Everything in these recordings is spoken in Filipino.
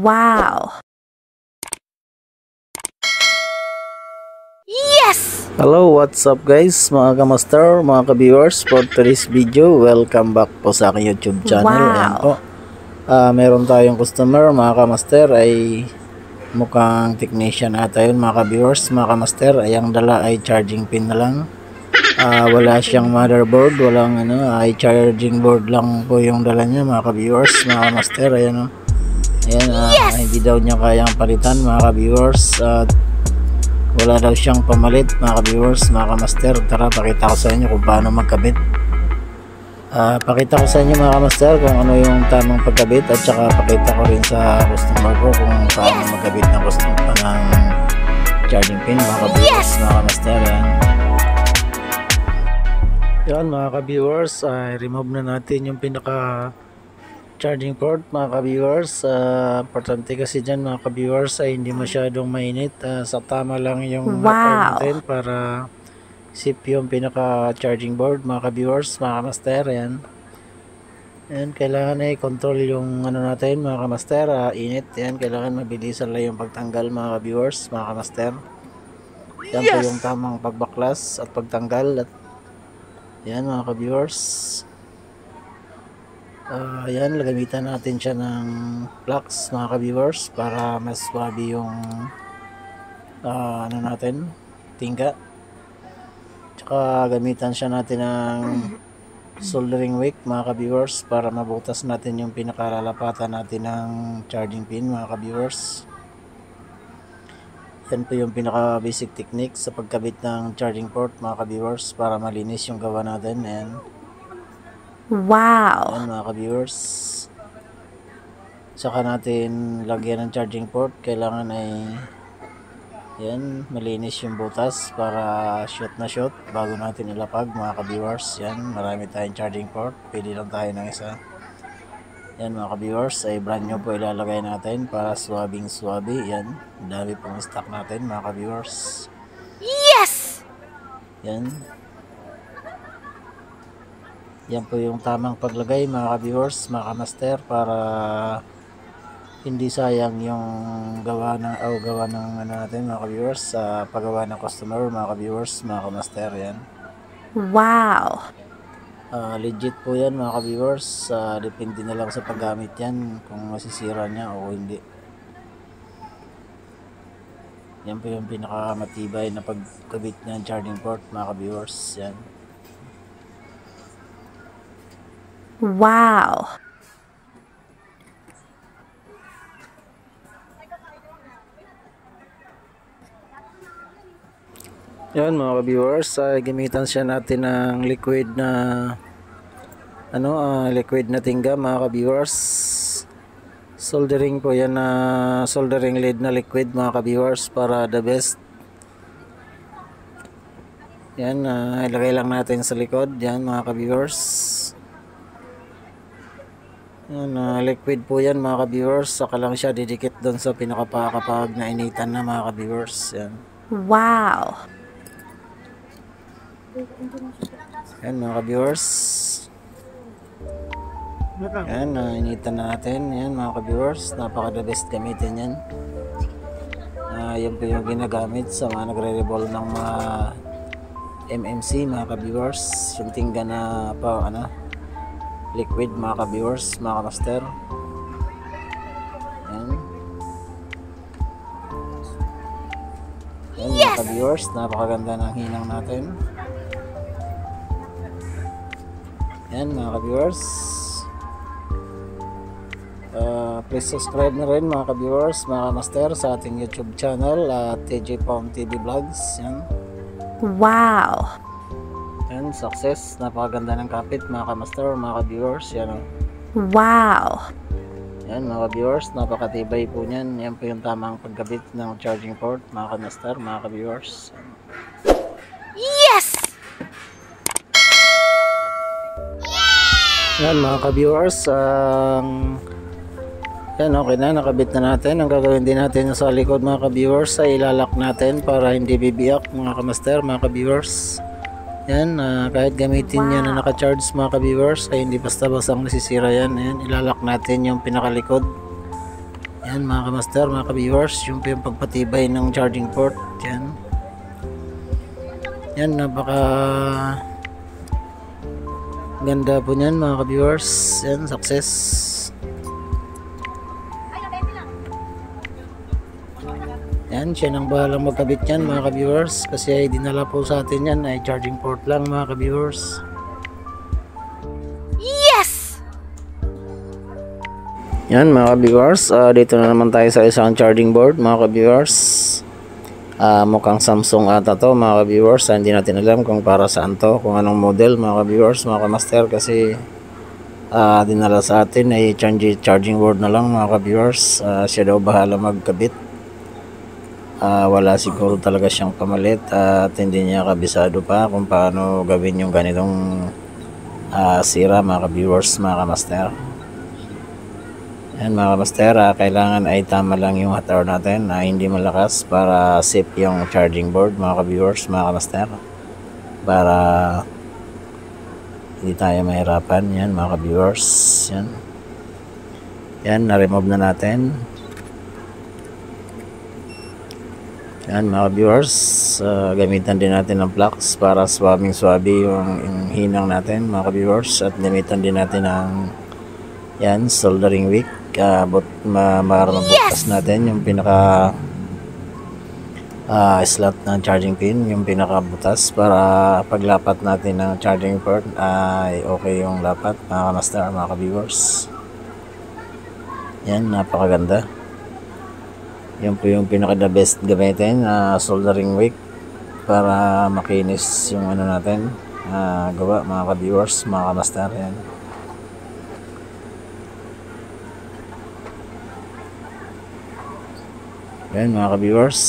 Wow! Yes! Hello, what's up guys, mga kamaster, mga ka-viewers. For today's video, welcome back po sa aking YouTube channel. Wow. Ayan po, meron tayong customer, mga kamaster, ay mukhang technician ata yun, mga ka-viewers, mga kamaster. Ay ang dala ay charging pin na lang. Wala siyang motherboard, walang ay charging board lang po yung dala niya, mga ka-viewers, mga kamaster. Ayan o. Ayan, hindi daw niya kayang palitan, mga ka-viewers. Wala daw siyang pamalit, mga ka-viewers, mga ka-master. Tara, pakita ko sa inyo kung paano magkabit. Pakita ko sa inyo, mga ka-master, kung ano yung tamang pagkabit, at saka pakita ko rin sa customer ko kung paano magkabit ng charging pin, mga ka-viewers, mga ka-master. Yan, mga ka-viewers, remove na natin yung pinaka charging port, mga ka-viewers. Importante kasi dyan, mga ka-viewers, ay hindi masyadong mainit. Sa tama lang yung hot natin para sip yung pinaka charging board, mga ka-viewers, mga ka-master. Yan, kailangan ay control yung natin, mga ka-master. Init, yan, kailangan mabilisan lang yung pagtanggal, mga ka-viewers, mga ka-master. Yan po yung tamang pagbaklas at pagtanggal. At yan, mga ka-viewers, yan, gamitan natin siya ng flux, mga ka-viewers, para mas swabe yung natin, tingga. Tsaka gamitan siya natin ng soldering wick, mga ka-viewers, para mabutas natin yung pinakalalapatan natin ng charging pin, mga ka-viewers. Yan po yung pinaka basic technique sa pagkabit ng charging port, mga ka-viewers, para malinis yung gawa natin. And wow! Yan, mga ka-viewers, saka natin lagyan ng charging port. Kailangan ay yan, malinis yung butas para shoot na shoot bago natin ilapag, mga ka-viewers. Yan, marami tayong charging port, pili lang tayo ng isa. Yan, mga ka-viewers, ay brand new po ilalagay natin para swabing swabe. Yan, dami pong stock natin, mga ka-viewers. Yes! Yan, yan po yung tamang paglagay, mga ka-viewers, mga ka-master, para hindi sayang yung gawa ng natin, mga ka-viewers, sa paggawa ng customer, mga ka-viewers, mga ka-master. Yan, wow! Legit po yan, mga ka-viewers. Depende na lang sa paggamit yan kung masisira niya o hindi. Yan po yung pinakamatibay na pagkabit ng charging port, mga ka-viewers. Yan. Wow! Yan, mga ka-viewers, gamitan siya natin ng liquid na liquid na tingga, mga ka-viewers. Soldering po yan na soldering lead na liquid, mga ka-viewers, para the best. Yan, ilagay lang natin sa likod. Yan, mga ka-viewers. Yan, liquid po yan, mga ka-viewers. Saka lang siya didikit doon sa pinakapa kapag nainitan na, mga ka-viewers. Yan. Wow! Yan, mga ka-viewers. Yan, initan na natin. Yan, mga ka-viewers, napaka the best gamitin yan. Yan po yung ginagamit sa mga nagre-revolve ng mga MMC, mga ka-viewers. Yung tingga na liquid, mga ka-viewers, mga ka-master. Yan. Yan, mga ka-viewers, napakaganda ng hinang natin. Yan, mga ka-viewers. Please subscribe na rin, mga ka-viewers, mga ka-master, sa ating YouTube channel, TJ Pong TV Vlogs. Yan. Wow! Yan, success. Napakaganda ng kapit, mga ka-master, mga ka-viewers. Yan. Wow! Yan, mga ka-viewers, napakatibay po niyan. Yan po yung tamang pagkabit ng charging port, mga ka-master, mga ka-viewers. Yes! Yan, mga ka-viewers, yan, okay na, nakabit na natin. Ang gagawin din natin sa likod, mga ka-viewers, ay ilalak natin para hindi bibiyak, mga ka-master, mga ka-viewers. Yan, kahit gamitin niya na naka-charge, mga ka-viewers, ay hindi basta-basta ang nasisira yan. Yan, ilalak natin yung pinakalikod. Yan mga kamaster, mga ka-viewers, yung pagpatibay ng charging port. Yan. Yan, napaka ganda po niyan mga ka-viewers. Yan, success. Yan, siya nang bahalang magkabit yan mga ka-viewers, kasi ay dinala po sa atin yan ay charging port lang mga ka-viewers. Yes! Yan mga ka-viewers, dito na naman tayo sa isang charging board mga ka-viewers. Mukhang Samsung ata to mga ka-viewers. Hindi natin alam kung para saan to, kung anong model mga ka-viewers, mga ka-master, kasi dinala sa atin ay charging board na lang mga ka-viewers. Siya daw bahala magkabit. Wala siguro talaga siyang pamalit at hindi niya kabisado pa kung paano gawin yung ganitong sira mga ka-viewers, mga ka-master. Yan mga ka-master, kailangan ay tama lang yung hot hour natin, hindi malakas, para safe yung charging board mga ka-viewers, mga ka-master, para hindi tayo mahirapan. Yan mga ka-viewers, yan na-remove na natin. Yan mga viewers, gamitan din natin ng flux para swabing-swabi yung hinang natin mga viewers, at gamitan din natin ng yan soldering wick para mabutas natin yung pinaka slot ng charging pin, yung pinaka butas, para paglapat natin ng charging port ay okay yung lapat mga master, mga viewers. Yan, napakaganda. Yan po yung pinaka the best gamitin, soldering wick, para makinis yung ano natin gawa mga ka-viewers, mga ka-master. Yan mga ka-viewers.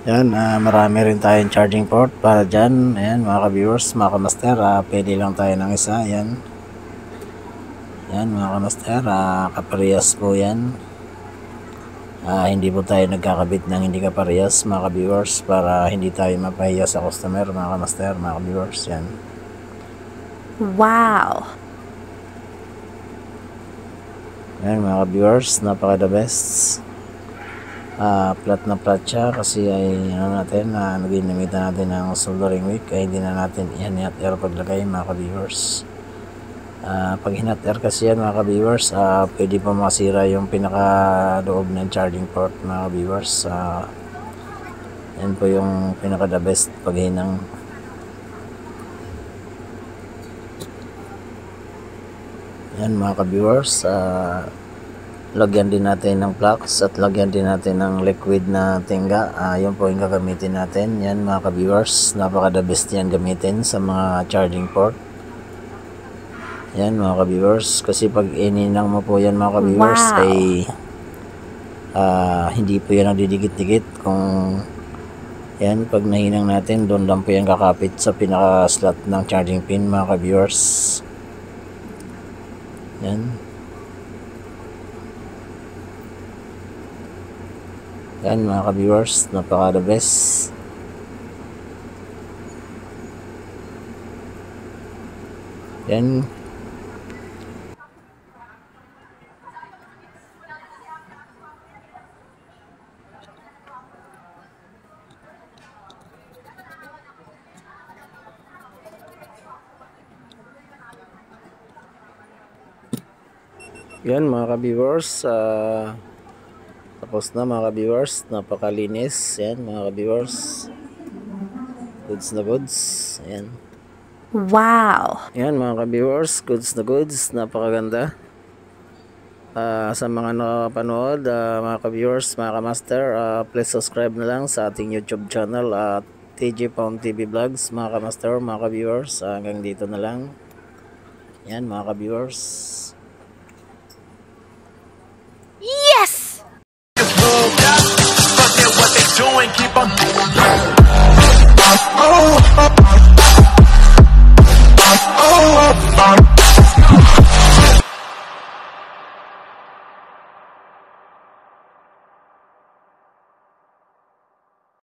Yan, marami rin tayong charging port para dyan. Ayan mga ka-viewers, mga ka-master, pwede lang tayo ng isa. Yan. Yan mga ka-master, kaparehas po yan. Hindi po tayo nagkakabit ng hindi kaparehas mga ka-viewers, para hindi tayo mapahiya sa customer mga ka-master, mga ka-viewers. Yan. Wow! Yan mga ka-viewers, napaka the best. Flat na flat siya, kasi ay natin, naginamitan natin ng soldering wick, ay hindi na natin i-hot air paglagay mga ka-viewers. Pag hinot air kasi yan mga ka-viewers, pwede pa masira yung pinaka loob ng charging port mga ka-viewers. Yan po yung pinaka the best pag hinang. Yan mga ka-viewers, lagyan din natin ng flux at lagyan din natin ng liquid na tingga. Yun po yung gagamitin natin. Yan mga ka-viewers, napaka the best yan gamitin sa mga charging port. Yan mga ka-viewers, kasi pag ininang mo po yan mga ka-viewers, Wow. ay hindi po yan nagdidikit-dikit. Kung yan, pag nahinang natin, doon lang po yan kakapit sa pinaka slot ng charging pin mga ka-viewers. Yan. Yan mga ka-viewers, napaka the best. Yan. Yan mga ka-viewers, tapos na mga ka-viewers, napakalinis. Yan mga ka-viewers, goods na goods. Yan. Wow! Yan mga ka-viewers, goods na goods, napakaganda. Sa mga nakapanood, mga ka-viewers, mga ka-master, please subscribe na lang sa ating YouTube channel at TJ Pound TV Vlogs mga ka-master, mga ka-viewers. Hanggang dito na lang. Yan mga ka-viewers.